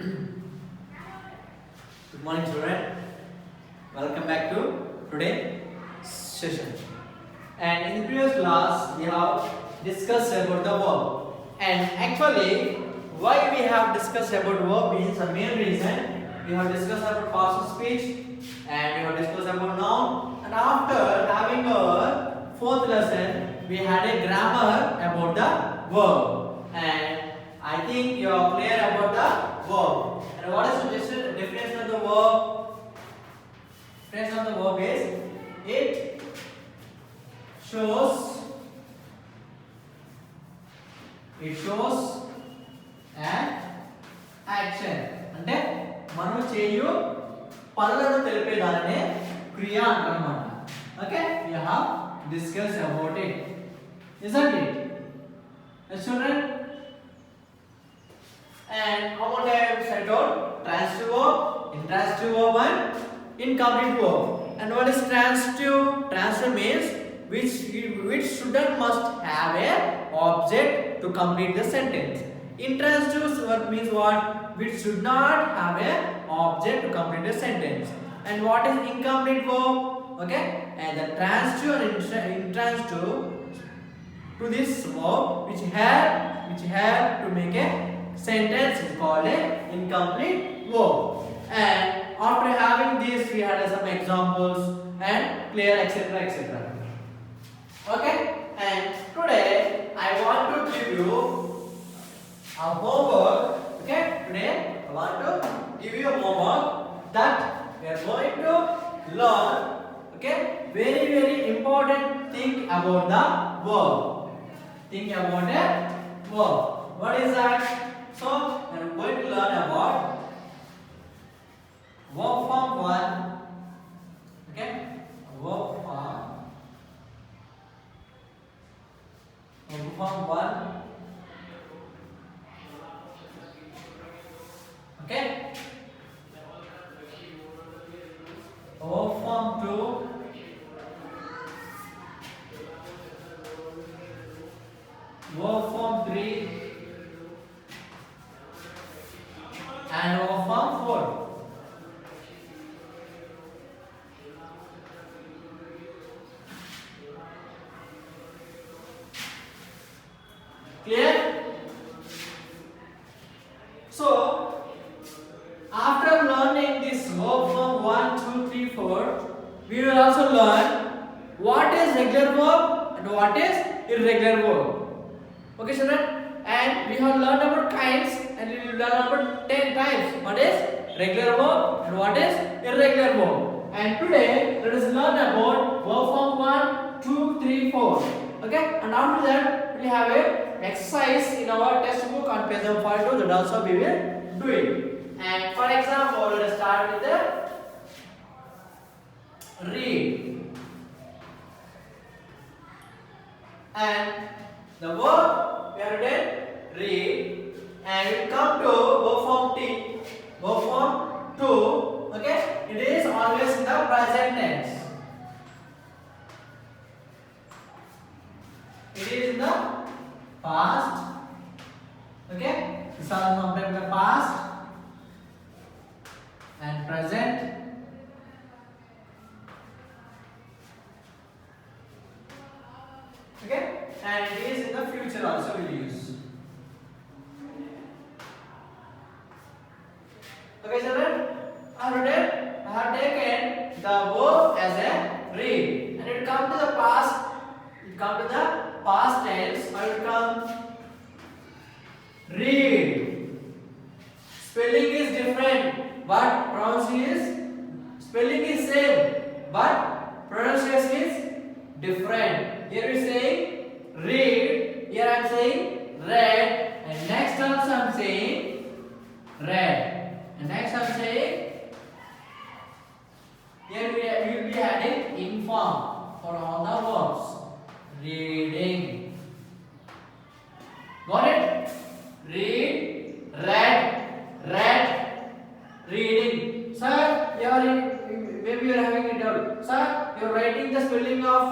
Good morning, children. Welcome back to today's session. And in the previous class, we have discussed about the verb. And actually, why we have discussed about verb means the main reason we have discussed about past speech and we have discussed about noun. And after having our fourth lesson, we had a grammar about the verb. And I think you are clear about the verb. And what is the definition of the verb? Definition of the verb is it shows an action. అంటే మనం చేయు పనులను తెలిపే దానినే క్రియ అంటారన్నమాట. Okay, we have discussed about it, isn't it? Yes, children. And how many times I told transitive verb, intransitive verb and incomplete verb. And what is transitive? Transitive means which shouldn't must have a object to complete the sentence. Intransitive verb means what? Which should not have a object to complete the sentence. And what is incomplete verb? Okay, and the transitive and intransitive to this verb which have to make a sentence is called a incomplete verb. And after having this, we had some examples and clear, etc. Okay, and today I want to give you a homework. Okay, today I want to give you a homework that we are going to learn. Okay, very important thing about the verb. Think about a verb. What is that? So I am going to learn about verb form 1. Okay, verb form 1. Okay, verb form 2. Verb form 3 and verb form 4. Clear? So after learning this verb form 1, 2, 3, 4, we will also learn what is regular verb and what is irregular verb. Okay, children, and we have learned about kinds and we will learn about 10 types. What is regular verb and what is irregular verb. And today let us learn about verb form 1, 2, 3, 4. Okay, and after that we have a exercise in our textbook on page number 42 that also we will do it. And for example, let us start with the read. And the verb we have written read, and we come to verb form T, verb form 2. Okay, it is always in the present tense. It is in the past. Okay, this is sometimes the past and present. Okay, and it is in the future also we will use. Okay, children, I have taken the verb as a read, and it come to the past. It come to the past tense. Or it come read. Spelling is different, but spelling is same, but pronunciation is different. Here we say read, here I am saying read, and next also I am saying read, and next I am saying, here we will be adding inform for all the verbs. Reading. Got it? Read, read, reading. Sir, maybe you are having a doubt. Sir, you are writing the spelling of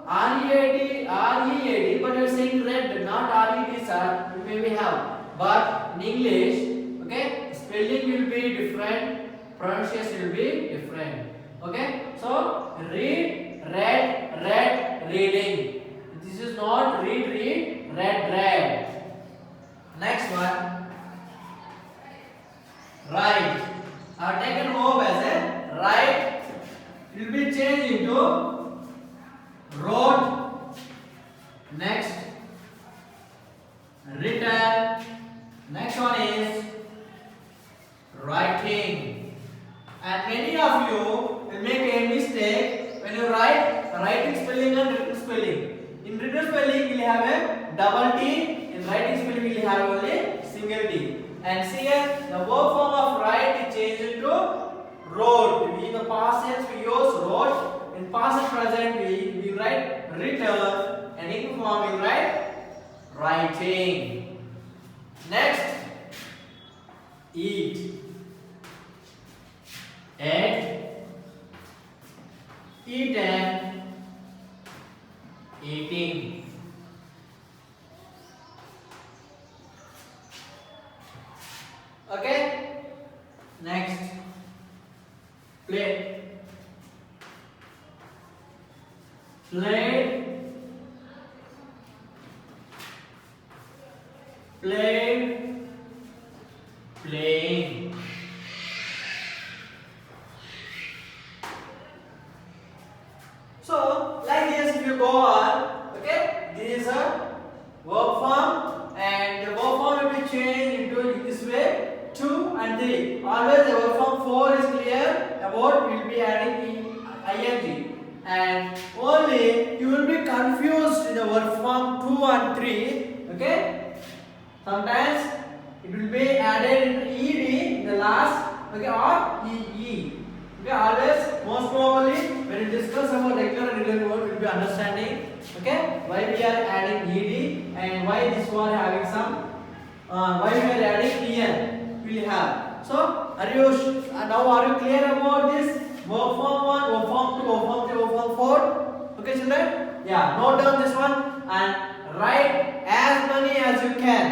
R-E-A-D, but you are saying red, not R-E-D, sir. You maybe have. But in English, okay, spelling will be different, pronunciation will be different. Okay, so read, read, read, reading. This is not read, read, read, read. Next one, write. I have taken verb as a write. It will be changed into wrote. Next, written. Next one is writing. And many of you will make a mistake when you writing spelling and written spelling. In written spelling you will have a double T. In writing spelling you will have only single T. And see here the verb form of write is changed into wrote. In the past tense we use wrote. In past and present we write written. And in form we write writing. Next, eat. Ate, eaten, eating. Okay. Next, play. Played, played, playing. So like this if you go on, okay, this is a verb form and the verb form will be changed into this way 2 and 3. Always the verb form 4 is clear, about will be adding ing. And only you will be confused in the verb form 2 and 3. Okay, sometimes it will be added in ed in the last, okay, or ee. Okay, always most probably when you discuss about regular and irregular word will be understanding, okay, why we are adding ed and why this one having some why we are adding en we will have. So are you clear about this verb form 1, verb form 2, verb form 3, verb form 4? Okay children, yeah, note down this one and write as many as you can.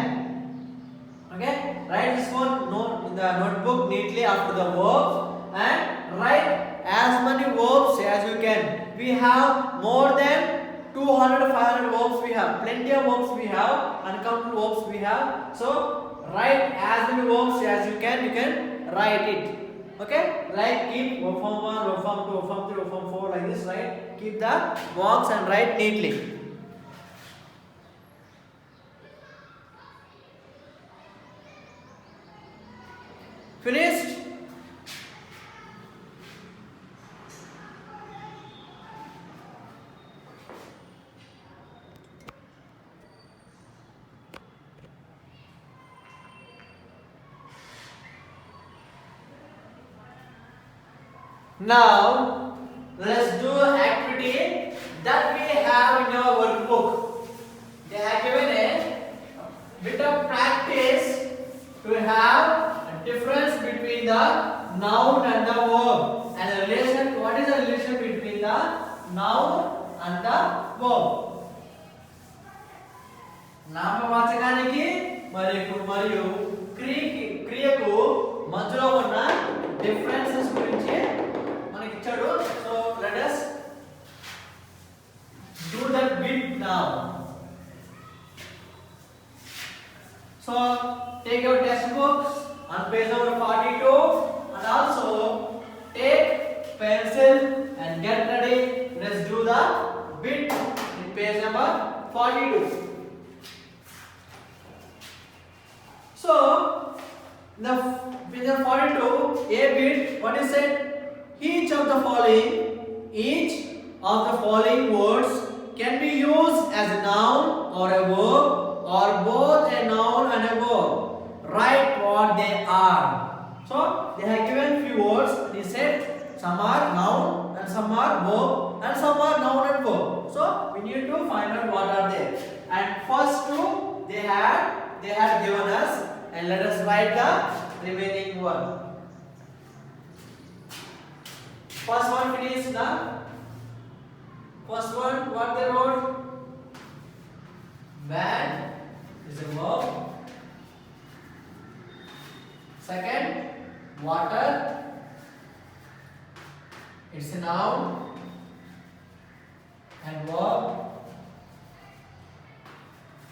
Okay, write this one note in the notebook neatly after the verbs and write as many verbs as you can. We have more than 200 500 verbs we have, plenty of verbs we have, uncountable verbs we have. So write as many verbs as you can write it. Okay, like keep verb form 1, verb form 2, verb form 3, verb form 4 like this, right? Keep the box and write neatly. Finished? Now let's do an activity that we have in our workbook. They have given a bit of practice to have a difference between the noun and the verb and the relation. What is the relation between the noun and the verb? నామవాచకానికి మరియు క్రియకు మధ్యలో ఉన్న differences గురించి మనకి ఇచ్చాడు. So let us do that bit now. So take your textbooks on page number 42 and also take pencil and get ready. Let's do the bit in page number 42. So the page 42 a bit, what is it? Each of the following words can be used as a noun or a verb or both a noun and a verb. Write what they are. So they have given few words. He said some are noun and some are verb and some are noun and verb. So we need to find out what are they. And first two they had given us, and let us write the remaining one. First one finish the first one. What they wrote? Bad is a verb. Second, water. It's a noun and verb.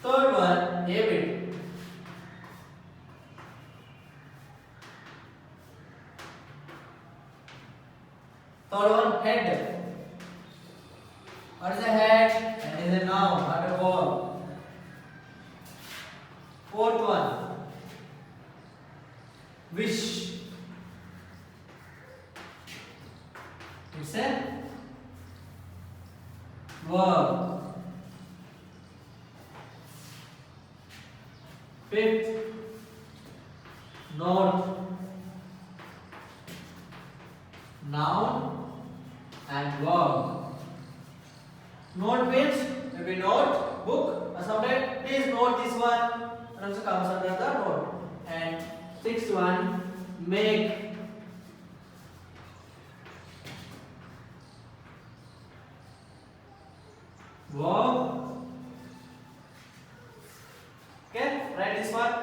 Third one, habit. Third one, head. What is a head? That is a noun, not a verb. Fourth one, wish. It's a verb. Fifth, note. Noun and verb. Note means maybe note, book, or sometimes please note this one, and also comes under the note. And sixth one, make. Verb. Okay, write this one.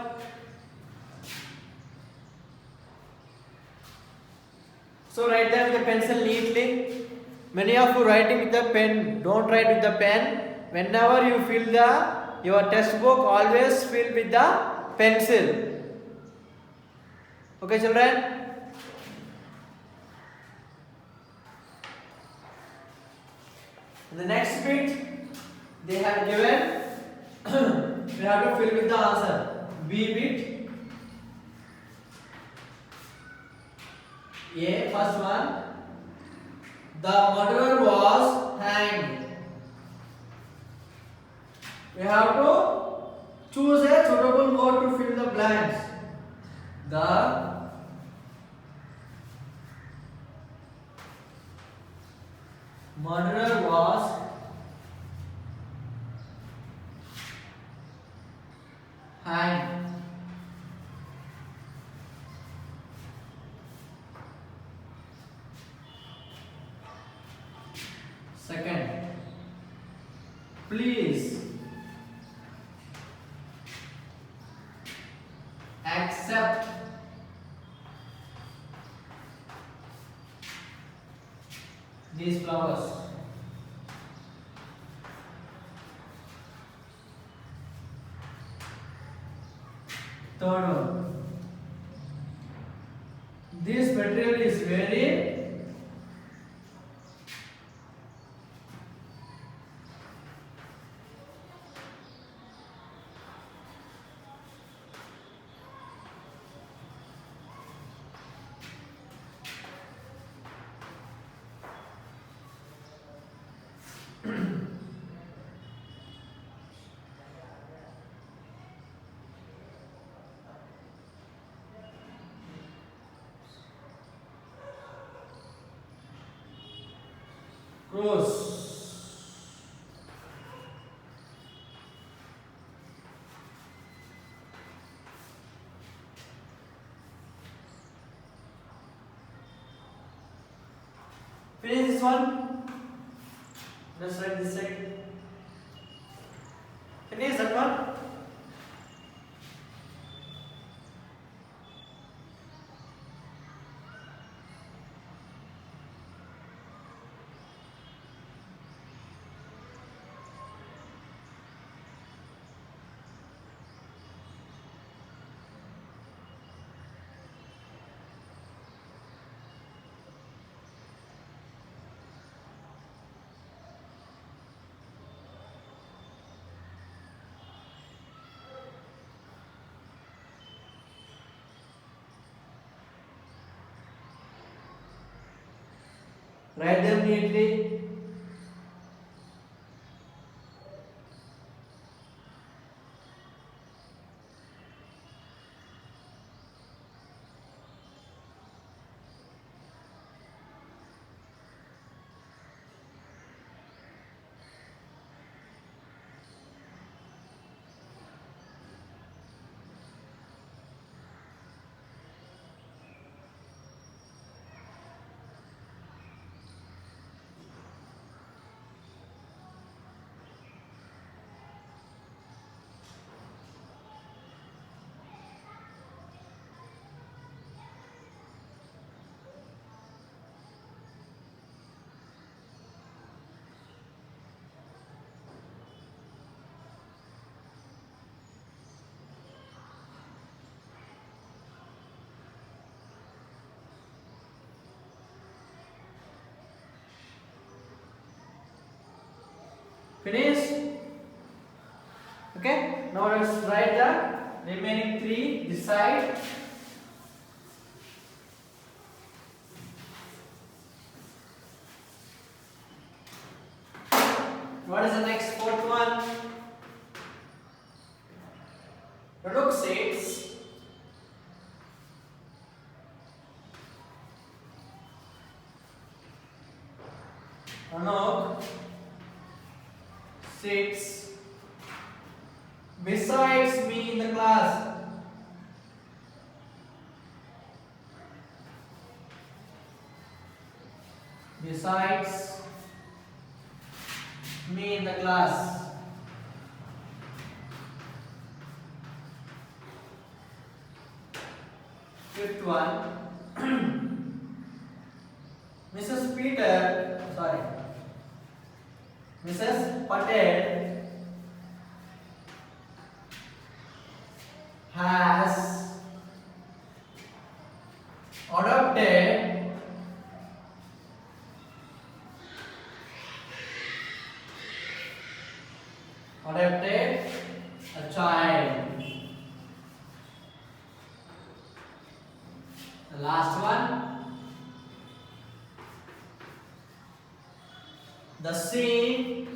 So write them with the pencil neatly. Many of you writing with the pen. Don't write with the pen. Whenever you fill your textbook, always fill with the pencil. Okay, children. In the next bit, they have given. We have to fill with the answer. B bit. A, first one. The murderer was hanged. We have to choose a suitable word to fill the blanks. The murderer was hanged. Second, please accept these flowers. Third one, this material is very rose. Finish this one. Let's write this side. Finish that one. Write them neatly. Finish. Okay. Now let's write the remaining 3 this side. What is the next fourth one? Look says Anok sits besides me in the class. Besides me in the class. Fifth one. Mrs. Patel has adopted a child. The last one. The scene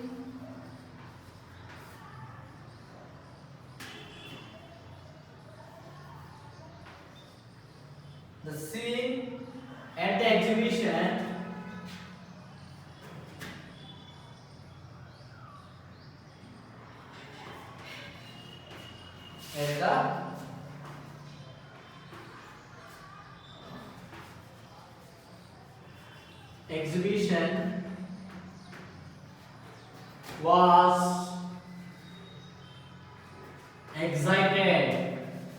at the exhibition was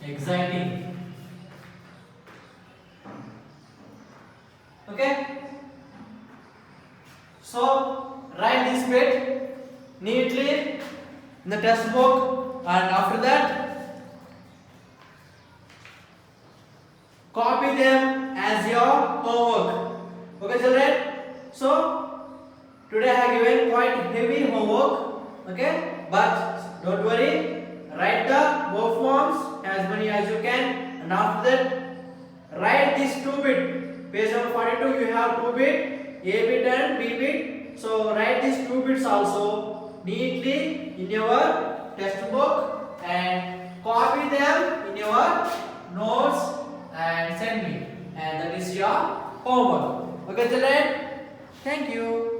exciting. Okay, so write this bit neatly in the test book, and after that copy them as your homework. Okay children, so today I have given quite heavy homework, okay, but don't worry, write the verb forms as many as you can, and after that write this 2-bit. Page number 42 you have 2-bit, A bit and B bit. So write these 2 bits also neatly in your textbook and copy them in your notes and send me, and that is your homework. Okay children, thank you.